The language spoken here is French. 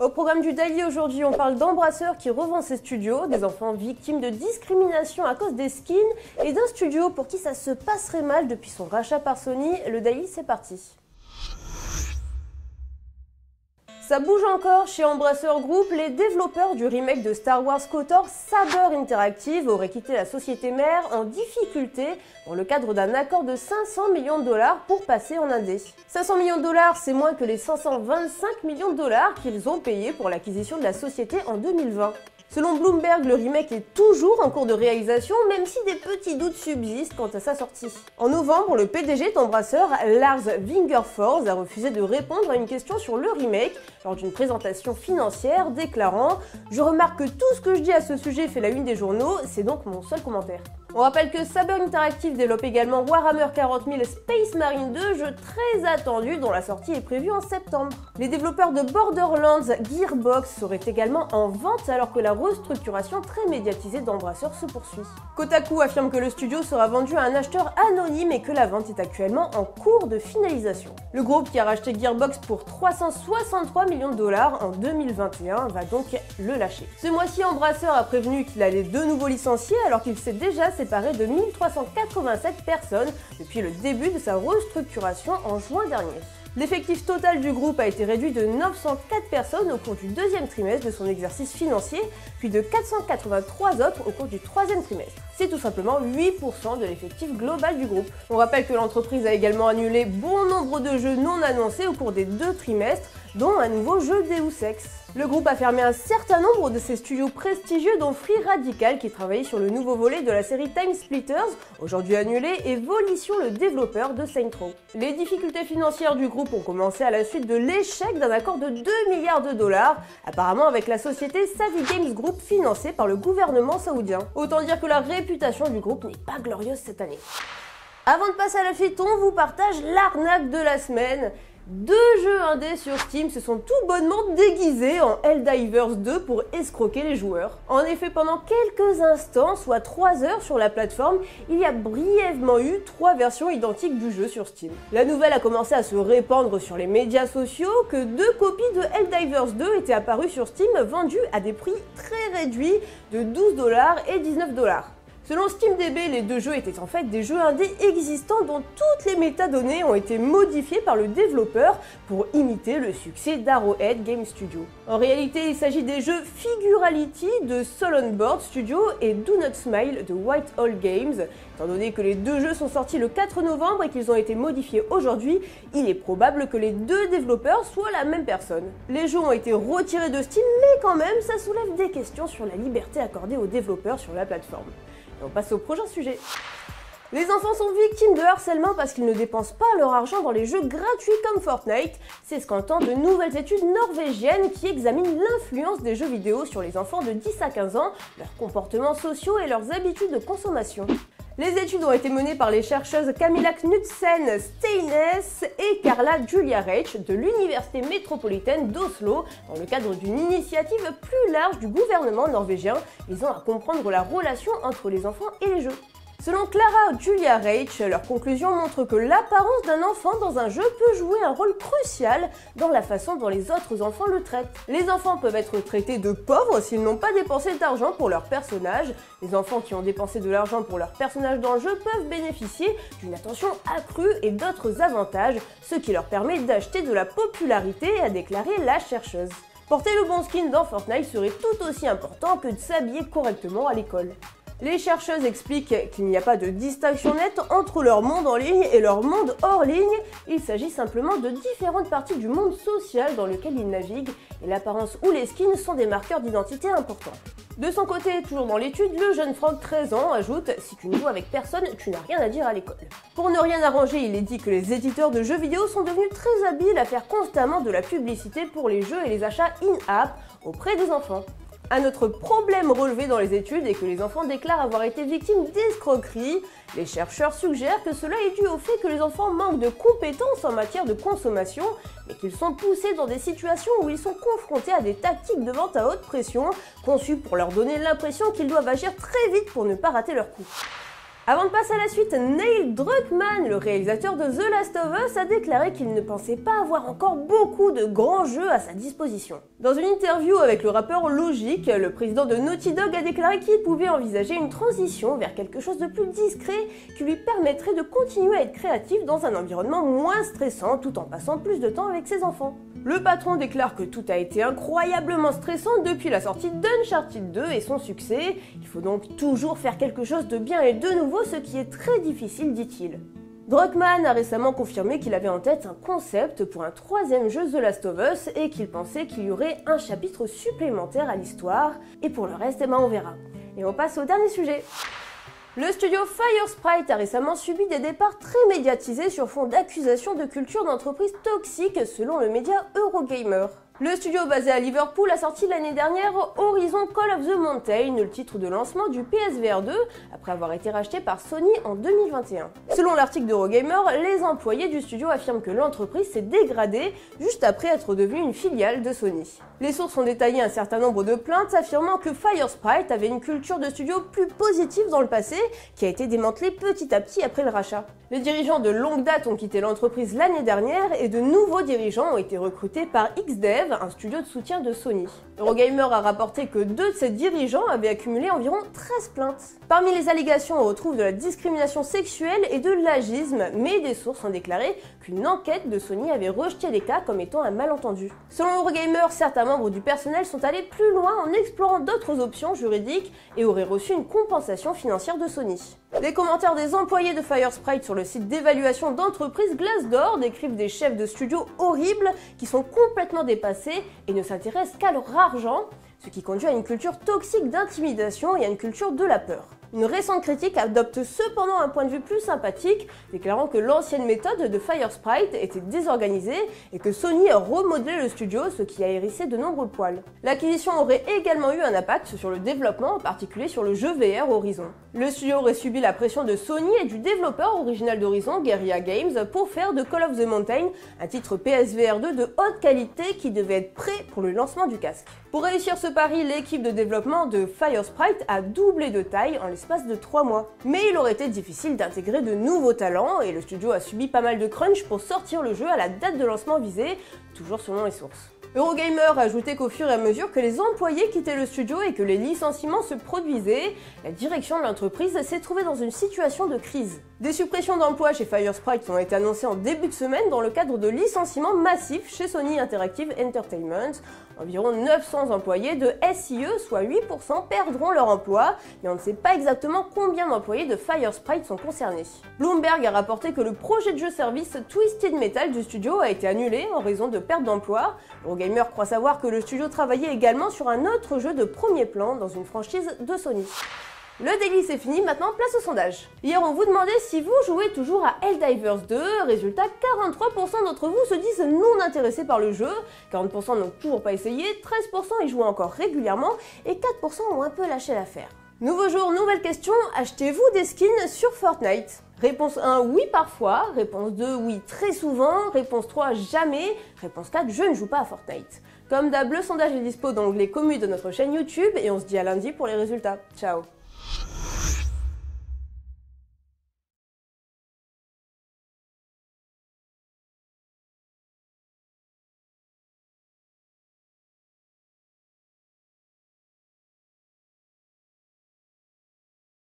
Au programme du Daily aujourd'hui, on parle d'Embracer qui revend ses studios, des enfants victimes de discrimination à cause des skins et d'un studio pour qui ça se passerait mal depuis son rachat par Sony. Le Daily, c'est parti. Ça bouge encore chez Embracer Group, les développeurs du remake de Star Wars KOTOR, Saber Interactive, auraient quitté la société mère en difficulté dans le cadre d'un accord de 500 millions de dollars pour passer en indé. 500 millions de dollars, c'est moins que les 525 millions de dollars qu'ils ont payés pour l'acquisition de la société en 2020. Selon Bloomberg, le remake est toujours en cours de réalisation, même si des petits doutes subsistent quant à sa sortie. En novembre, le PDG d'Embracer, Lars Wingefors, a refusé de répondre à une question sur le remake lors d'une présentation financière, déclarant « Je remarque que tout ce que je dis à ce sujet fait la une des journaux, c'est donc mon seul commentaire ». On rappelle que Saber Interactive développe également Warhammer 40 000 Space Marine 2, jeu très attendu dont la sortie est prévue en septembre. Les développeurs de Borderlands, Gearbox, seraient également en vente alors que la restructuration très médiatisée d'Embracer se poursuit. Kotaku affirme que le studio sera vendu à un acheteur anonyme et que la vente est actuellement en cours de finalisation. Le groupe qui a racheté Gearbox pour 363 millions de dollars en 2021 va donc le lâcher. Ce mois-ci, Embracer a prévenu qu'il allait de nouveau licencier alors qu'il s'est déjà séparé de 1387 personnes depuis le début de sa restructuration en juin dernier. L'effectif total du groupe a été réduit de 904 personnes au cours du deuxième trimestre de son exercice financier, puis de 483 autres au cours du troisième trimestre. C'est tout simplement 8% de l'effectif global du groupe. On rappelle que l'entreprise a également annulé bon nombre de jeux non annoncés au cours des 2 trimestres, dont un nouveau jeu Deus Ex. Le groupe a fermé un certain nombre de ses studios prestigieux, dont Free Radical qui travaillait sur le nouveau volet de la série Time Splitters, aujourd'hui annulé, et Volition, le développeur de Saints Row. Les difficultés financières du groupe ont commencé à la suite de l'échec d'un accord de 2 milliards de dollars, apparemment avec la société Savvy Games Group financée par le gouvernement saoudien. Autant dire que la réputation du groupe n'est pas glorieuse cette année. Avant de passer à la suite, on vous partage l'arnaque de la semaine. 2 jeux indés sur Steam se sont tout bonnement déguisés en Helldivers 2 pour escroquer les joueurs. En effet, pendant quelques instants, soit 3 heures sur la plateforme, il y a brièvement eu 3 versions identiques du jeu sur Steam. La nouvelle a commencé à se répandre sur les médias sociaux que 2 copies de Helldivers 2 étaient apparues sur Steam vendues à des prix très réduits de 12 $ et 19 $. Selon SteamDB, les 2 jeux étaient en fait des jeux indés existants dont toutes les métadonnées ont été modifiées par le développeur pour imiter le succès d'Arrowhead Game Studio. En réalité, il s'agit des jeux Figurality de Soul on Board Studio et Do Not Smile de Whitehall Games. Étant donné que les 2 jeux sont sortis le 4 novembre et qu'ils ont été modifiés aujourd'hui, il est probable que les 2 développeurs soient la même personne. Les jeux ont été retirés de Steam, mais quand même, ça soulève des questions sur la liberté accordée aux développeurs sur la plateforme. Et on passe au prochain sujet. Les enfants sont victimes de harcèlement parce qu'ils ne dépensent pas leur argent dans les jeux gratuits comme Fortnite. C'est ce qu'entendent de nouvelles études norvégiennes qui examinent l'influence des jeux vidéo sur les enfants de 10 à 15 ans, leurs comportements sociaux et leurs habitudes de consommation. Les études ont été menées par les chercheuses Camilla Knudsen Steines et Carla Julia Reich de l'Université métropolitaine d'Oslo dans le cadre d'une initiative plus large du gouvernement norvégien visant à comprendre la relation entre les enfants et les jeux. Selon Clara Julia Reich, leur conclusion montre que l'apparence d'un enfant dans un jeu peut jouer un rôle crucial dans la façon dont les autres enfants le traitent. Les enfants peuvent être traités de pauvres s'ils n'ont pas dépensé d'argent pour leur personnage. Les enfants qui ont dépensé de l'argent pour leur personnage dans le jeu peuvent bénéficier d'une attention accrue et d'autres avantages, ce qui leur permet d'acheter de la popularité, a déclaré la chercheuse. Porter le bon skin dans Fortnite serait tout aussi important que de s'habiller correctement à l'école. Les chercheuses expliquent qu'il n'y a pas de distinction nette entre leur monde en ligne et leur monde hors ligne, il s'agit simplement de différentes parties du monde social dans lequel ils naviguent et l'apparence ou les skins sont des marqueurs d'identité importants. De son côté, toujours dans l'étude, le jeune Franck, 13 ans, ajoute « Si tu ne joues avec personne, tu n'as rien à dire à l'école ». Pour ne rien arranger, il est dit que les éditeurs de jeux vidéo sont devenus très habiles à faire constamment de la publicité pour les jeux et les achats in-app auprès des enfants. Un autre problème relevé dans les études est que les enfants déclarent avoir été victimes d'escroqueries. Les chercheurs suggèrent que cela est dû au fait que les enfants manquent de compétences en matière de consommation, mais qu'ils sont poussés dans des situations où ils sont confrontés à des tactiques de vente à haute pression, conçues pour leur donner l'impression qu'ils doivent agir très vite pour ne pas rater leur coup. Avant de passer à la suite, Neil Druckmann, le réalisateur de The Last of Us, a déclaré qu'il ne pensait pas avoir encore beaucoup de grands jeux à sa disposition. Dans une interview avec le rappeur Logic, le président de Naughty Dog a déclaré qu'il pouvait envisager une transition vers quelque chose de plus discret qui lui permettrait de continuer à être créatif dans un environnement moins stressant tout en passant plus de temps avec ses enfants. Le patron déclare que tout a été incroyablement stressant depuis la sortie d'Uncharted 2 et son succès. Il faut donc toujours faire quelque chose de bien et de nouveau, ce qui est très difficile, dit-il. Druckmann a récemment confirmé qu'il avait en tête un concept pour un troisième jeu The Last of Us et qu'il pensait qu'il y aurait un chapitre supplémentaire à l'histoire. Et pour le reste, on verra. Et on passe au dernier sujet. Le studio Firesprite a récemment subi des départs très médiatisés sur fond d'accusations de culture d'entreprise toxique selon le média Eurogamer. Le studio basé à Liverpool a sorti l'année dernière Horizon Call of the Mountain, le titre de lancement du PSVR 2, après avoir été racheté par Sony en 2021. Selon l'article d'Eurogamer, les employés du studio affirment que l'entreprise s'est dégradée juste après être devenue une filiale de Sony. Les sources ont détaillé un certain nombre de plaintes affirmant que Firesprite avait une culture de studio plus positive dans le passé, qui a été démantelée petit à petit après le rachat. Les dirigeants de longue date ont quitté l'entreprise l'année dernière et de nouveaux dirigeants ont été recrutés par XDev, un studio de soutien de Sony. Eurogamer a rapporté que 2 de ses dirigeants avaient accumulé environ 13 plaintes. Parmi les allégations, on retrouve de la discrimination sexuelle et de l'agisme, mais des sources ont déclaré qu'une enquête de Sony avait rejeté les cas comme étant un malentendu. Selon Eurogamer, certains membres du personnel sont allés plus loin en explorant d'autres options juridiques et auraient reçu une compensation financière de Sony. Les commentaires des employés de Firesprite sur le site d'évaluation d'entreprise Glassdoor décrivent des chefs de studio horribles qui sont complètement dépassés et ne s'intéressent qu'à leur argent, ce qui conduit à une culture toxique d'intimidation et à une culture de la peur. Une récente critique adopte cependant un point de vue plus sympathique, déclarant que l'ancienne méthode de Firesprite était désorganisée et que Sony a remodelé le studio, ce qui a hérissé de nombreux poils. L'acquisition aurait également eu un impact sur le développement, en particulier sur le jeu VR Horizon. Le studio aurait subi la pression de Sony et du développeur original d'Horizon, Guerrilla Games, pour faire de Call of the Mountain un titre PSVR 2 de haute qualité qui devait être prêt pour le lancement du casque. Pour réussir ce pari, l'équipe de développement de Firesprite a doublé de taille en l'espace de 3 mois. Mais il aurait été difficile d'intégrer de nouveaux talents et le studio a subi pas mal de crunch pour sortir le jeu à la date de lancement visée, toujours selon les sources. Eurogamer a ajouté qu'au fur et à mesure que les employés quittaient le studio et que les licenciements se produisaient, la direction de l'entreprise s'est trouvée dans une situation de crise. Des suppressions d'emplois chez Firesprite ont été annoncées en début de semaine dans le cadre de licenciements massifs chez Sony Interactive Entertainment. Environ 900 employés de SIE, soit 8%, perdront leur emploi, mais on ne sait pas exactement combien d'employés de Firesprite sont concernés. Bloomberg a rapporté que le projet de jeu-service Twisted Metal du studio a été annulé en raison de perte d'emploi. Eurogamer croit savoir que le studio travaillait également sur un autre jeu de premier plan dans une franchise de Sony. Le daily c'est fini, maintenant place au sondage. Hier on vous demandait si vous jouez toujours à Helldivers 2, résultat 43% d'entre vous se disent non intéressés par le jeu, 40% n'ont toujours pas essayé, 13% y jouent encore régulièrement et 4% ont un peu lâché l'affaire. Nouveau jour, nouvelle question, achetez-vous des skins sur Fortnite? Réponse 1, oui parfois, réponse 2, oui très souvent, réponse 3, jamais, réponse 4, je ne joue pas à Fortnite. Comme d'hab, le sondage est dispo dans l'onglet commu de notre chaîne YouTube et on se dit à lundi pour les résultats. Ciao.